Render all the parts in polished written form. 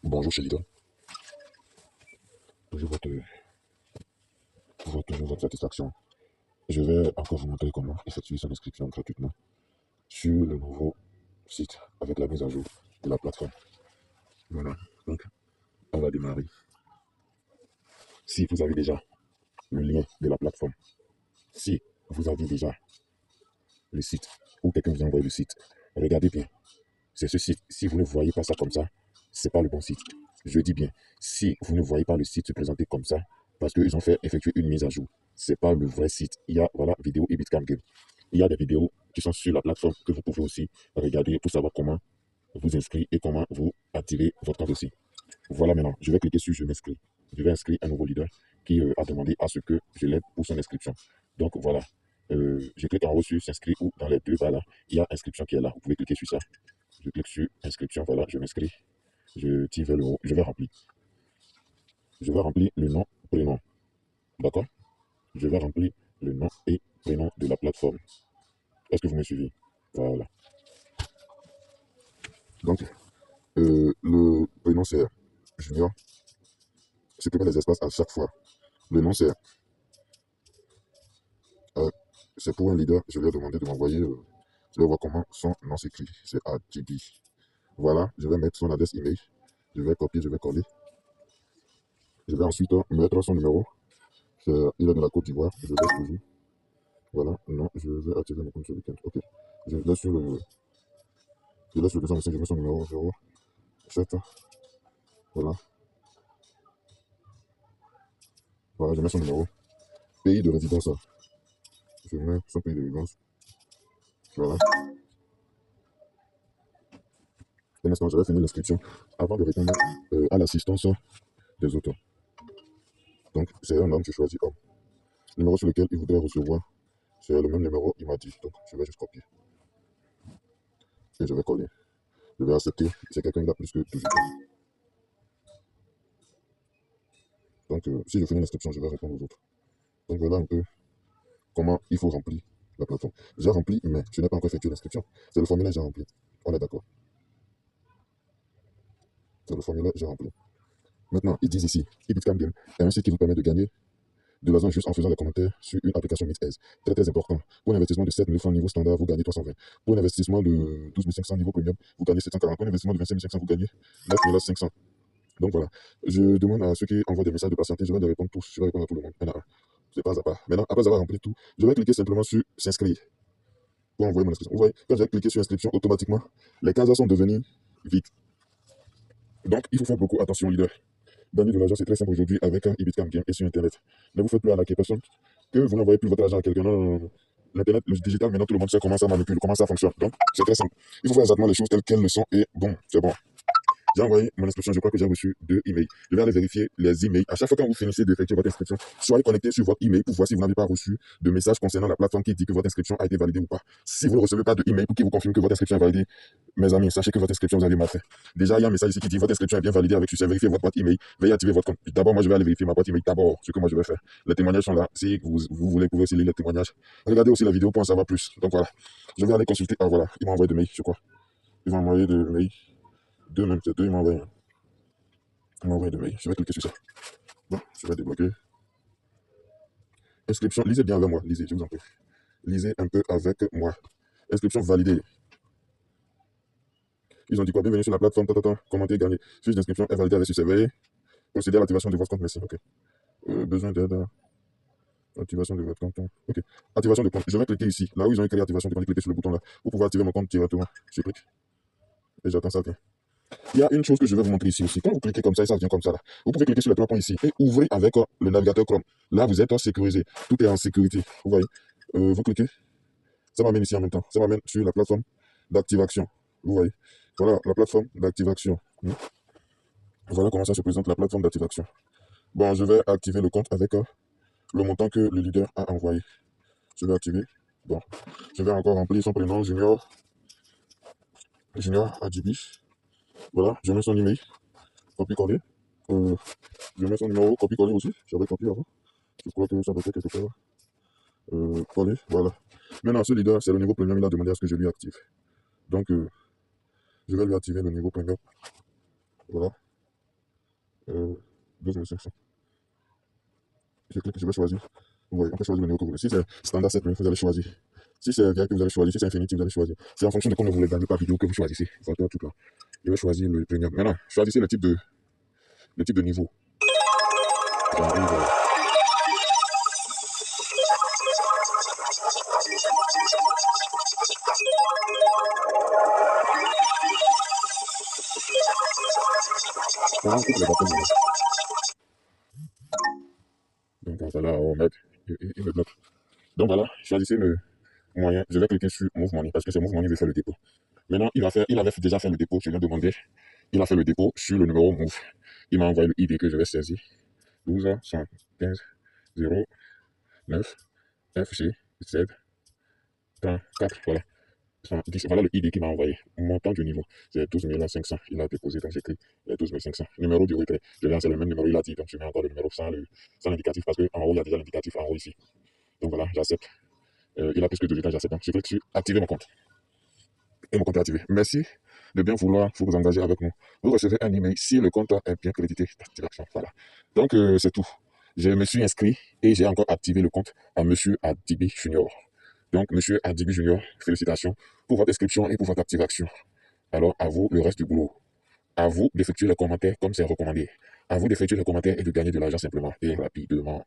Bonjour chez Lidl, toujours votre satisfaction. Je vais encore vous montrer comment effectuer son inscription gratuitement sur le nouveau site avec la mise à jour de la plateforme. Voilà, donc on va démarrer. Si vous avez déjà le lien de la plateforme, si vous avez déjà le site ou quelqu'un vous a envoyé le site, regardez bien, c'est ce site. Si vous ne voyez pas ça comme ça, c'est pas le bon site. Je dis bien, si vous ne voyez pas le site se présenter comme ça, parce qu'ils ont fait effectuer une mise à jour, c'est pas le vrai site. Il y a, voilà, vidéo et Bitcam Game. Il y a des vidéos qui sont sur la plateforme que vous pouvez aussi regarder pour savoir comment vous inscrire et comment vous activer votre compte aussi. Voilà, maintenant, je vais cliquer sur je m'inscris. Je vais inscrire un nouveau leader qui a demandé à ce que je l'aide pour son inscription. Donc voilà, je clique en haut sur s'inscrire ou dans les deux bas là, il y a inscription qui est là. Vous pouvez cliquer sur ça. Je clique sur inscription, voilà, je m'inscris. Je tire vers le haut, je vais remplir. Je vais remplir le nom, prénom. D'accord? Je vais remplir le nom et prénom de la plateforme. Est-ce que vous me suivez? Voilà. Donc, le prénom c'est Junior. Supprimez les espaces à chaque fois. Le nom euh, c'est pour un leader. Je lui ai demandé de m'envoyer. Je vais voir comment son nom s'écrit. C'est AJB. Voilà, je vais mettre son adresse email. Je vais copier, je vais coller. Je vais ensuite mettre son numéro. Il est de la Côte d'Ivoire. Je laisse toujours. Voilà, non, je vais activer mon compte ce week-end. Ok. Je laisse sur le. Je laisse le 225, je mets son numéro 0, 7. Voilà. Voilà, je mets son numéro. Pays de résidence. Je mets son pays de résidence. Voilà. Un instant, je vais finir l'inscription avant de répondre à l'assistance des auteurs. Donc, c'est un homme, je choisis homme. Le numéro sur lequel il voudrait recevoir, c'est le même numéro, il m'a dit. Donc, je vais juste copier. Et je vais coller. Je vais accepter. C'est quelqu'un qui a plus que 12 ans. Donc, si je finis l'inscription, je vais répondre aux autres. Donc, voilà un peu comment il faut remplir la plateforme. J'ai rempli, mais je n'ai pas encore effectué l'inscription. C'est le formulaire que j'ai rempli. On est d'accord. C'est le formulaire que j'ai rempli. Maintenant, ils disent ici, Ibitcam Game est un site qui vous permet de gagner de l'argent juste en faisant des commentaires sur une application MixEase. Très très important. Pour un investissement de 7 000 francs niveau standard, vous gagnez 320. Pour un investissement de 12 500 niveau premium, vous gagnez 740. Pour un investissement de 25 500, vous gagnez 9 500. Donc voilà. Je demande à ceux qui envoient des messages de patienter, je vais les répondre tous. Je vais répondre à tout le monde. Maintenant, c'est pas à pas. Maintenant, après avoir rempli tout, je vais cliquer simplement sur s'inscrire pour envoyer mon inscription. Vous voyez, quand j'ai cliqué sur inscription, automatiquement, les cases sont devenues vides. Donc, il faut faire beaucoup attention, leader. Gagner de l'argent, c'est très simple aujourd'hui avec un Ibitcam Game et sur Internet. Ne vous faites plus arnaquer personne. Que vous n'envoyez plus votre argent à quelqu'un. Non, non, non. L'Internet, le digital, maintenant tout le monde sait comment ça manipule, comment ça fonctionne. Donc, c'est très simple. Il faut faire exactement les choses telles qu'elles le sont et bon, c'est bon. J'ai envoyé mon inscription, je crois que j'ai reçu 2 emails. Je vais aller vérifier les emails. À chaque fois quand vous finissez d'effectuer votre inscription, soyez connecté sur votre email pour voir si vous n'avez pas reçu de message concernant la plateforme qui dit que votre inscription a été validée ou pas. Si vous ne recevez pas de email pour qui vous confirme que votre inscription est validée, mes amis, sachez que votre inscription, vous avez mal fait. Déjà, il y a un message ici qui dit votre inscription est bien validée avec succès. Vérifiez votre boîte email. Veuillez activer votre compte. D'abord, moi, je vais aller vérifier ma boîte email d'abord, ce que moi je vais faire. Les témoignages sont là. Si vous voulez, vous pouvez aussi lire les témoignages. Regardez aussi la vidéo pour en savoir plus. Donc voilà. Je vais aller consulter. Ah voilà, ils m'ont envoyé 2 mails, je crois. Ils m'ont envoyé 2 mails. 2 même, c'est 2, ils m'ont envoyé. Il m'a envoyé 2 mails. Je vais cliquer sur ça. Bon, je vais débloquer. Inscription, lisez bien avec moi. Lisez, je vous en prie. Lisez un peu avec moi. Inscription validée. Ils ont dit quoi? Bienvenue sur la plateforme. Commenter, gagner. Fiche d'inscription est validée avec succès. Veuillez procéder à l'activation de votre compte. Merci. Ok. Besoin d'aide. Activation de votre compte. Ok. Activation de compte. Je vais cliquer ici. Là où ils ont écrit activation de compte, cliquez sur le bouton là. Pour pouvoir activer mon compte directement. Je clique. Et j'attends ça. Vient. Il y a une chose que je vais vous montrer ici aussi. Quand vous cliquez comme ça, et ça vient comme ça là. Vous pouvez cliquer sur les 3 points ici et ouvrez avec le navigateur Chrome. Là, vous êtes sécurisé. Tout est en sécurité. Vous voyez. Vous cliquez. Ça m'amène ici en même temps. Ça m'amène sur la plateforme d'activation. Vous voyez. Voilà la plateforme d'activation. Voilà comment ça se présente la plateforme d'activation. Bon, je vais activer le compte avec le montant que le leader a envoyé. Je vais activer. Bon, je vais encore remplir son prénom, Junior. Junior Adjibi. Voilà, je mets son email. Copier-coller. Je mets son numéro, copier-coller aussi. J'avais copié avant. Je crois que ça doit être quelque part. Coller, voilà. Maintenant, ce leader, c'est le niveau premium. Il a demandé à ce que je lui active. Donc, je vais lui activer le niveau premium. Voilà. 12 500. Je clique, je vais choisir. Vous voyez, on peut choisir le numéro que vous voulez. Si c'est standard 7 vous allez choisir. Si c'est VIP, vous allez choisir. Si c'est Infinity, vous allez choisir. C'est en fonction de combien vous voulez gagner par vidéo que vous choisissez. Votre truc là. Je vais choisir le premium. Maintenant, choisissez le type de niveau. Genre, on coupe les bâtons. Donc voilà, on met, il me bloque. Donc voilà, choisissez le moyen. Je vais cliquer sur Move Money parce que c'est Move Money qui veut faire le dépôt. Maintenant, il avait déjà fait le dépôt, je viens de demander. Il a fait le dépôt sur le numéro Move. Il m'a envoyé le ID que je vais saisir. 12 115 0 9 FC Z 34. Voilà. 110, voilà le ID qu'il m'a envoyé. Montant du niveau, c'est 12 500. Il a déposé, donc j'écris 12 500. Numéro du retrait, je vais lancer le même numéro, il a dit, donc je mets encore le numéro sans l'indicatif parce qu'en haut, il y a déjà l'indicatif en haut ici. Donc voilà, j'accepte. Il a plus que 2 ans, j'accepte. Donc je clique sur activer mon compte. Et mon compte est activé. Merci de bien vouloir vous engager avec nous. Vous recevez un email si le compte est bien crédité d'activation. Voilà. Donc c'est tout. Je me suis inscrit et j'ai encore activé le compte à Monsieur Adibi Junior. Donc, Monsieur Adibi Junior, félicitations pour votre inscription et pour votre activation. Alors, à vous le reste du boulot. À vous d'effectuer les commentaires comme c'est recommandé. À vous d'effectuer les commentaires et de gagner de l'argent simplement et rapidement.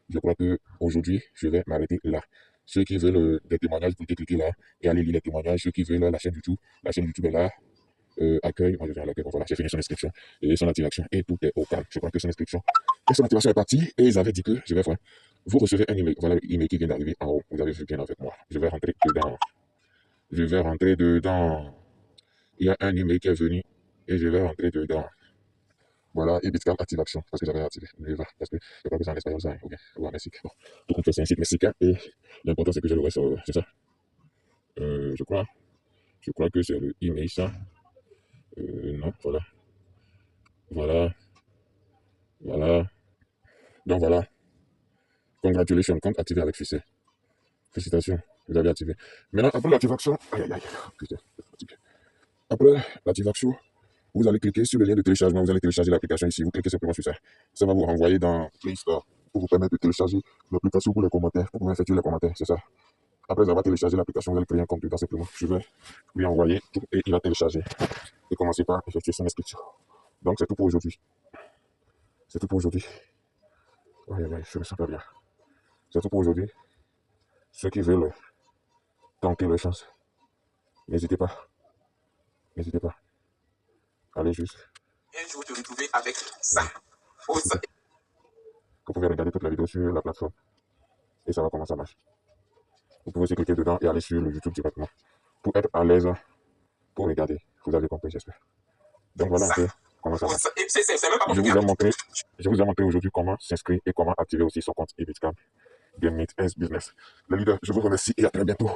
Je crois que aujourd'hui, je vais m'arrêter là. Ceux qui veulent des témoignages, vous pouvez cliquer là et aller lire les témoignages. Ceux qui veulent la chaîne YouTube est là. Accueil, moi je viens à l'accueil. Voilà, j'ai fini son inscription et son activation et tout est au calme. Je crois que son inscription et son activation est partie et ils avaient dit que je vais voir. Vous recevez un email. Voilà l'email qui vient d'arriver en haut. Vous avez vu bien avec moi. Je vais rentrer dedans. Je vais rentrer dedans. Il y a un email qui est venu et je vais rentrer dedans. Voilà, et Bitcam activation, parce que j'avais activé. Je vais, parce que je crois que c'est en espagnol, ça. Ok, ouais, merci. Bon, tout compte fait, c'est un site mexicain et l'important c'est que je le reste, c'est ça. Je crois que c'est le email, ça. Non, voilà. Voilà, voilà. Donc voilà. Congratulations, compte activé avec fichier. Félicitations, vous avez activé. Maintenant, après l'activation, aïe aïe aïe, putain, après l'activation, vous allez cliquer sur le lien de téléchargement, vous allez télécharger l'application ici, vous cliquez simplement sur ça. Ça va vous renvoyer dans Play Store pour vous permettre de télécharger l'application pour les commentaires, pour pouvoir effectuer les commentaires, c'est ça. Après avoir téléchargé l'application, vous allez créer un compte dedans simplement. Je vais lui envoyer tout et il va télécharger. Et commencer par effectuer son inscription. Donc c'est tout pour aujourd'hui. C'est tout pour aujourd'hui. Ouais, ouais, je me sens pas bien. C'est tout pour aujourd'hui. Ceux qui veulent tenter leur chance, n'hésitez pas. N'hésitez pas. Allez juste. Un jour te retrouver avec ça. Vous pouvez regarder toute la vidéo sur la plateforme. Et ça va comment ça marche. Vous pouvez aussi cliquer dedans et aller sur le YouTube directement. Pour être à l'aise pour regarder. Vous avez compris, j'espère. Donc voilà un peu comment ça marche. Je vous ai montré aujourd'hui comment s'inscrire et comment activer aussi son compte Ebitcam Game Meet S Business. Les leaders, je vous remercie et à très bientôt.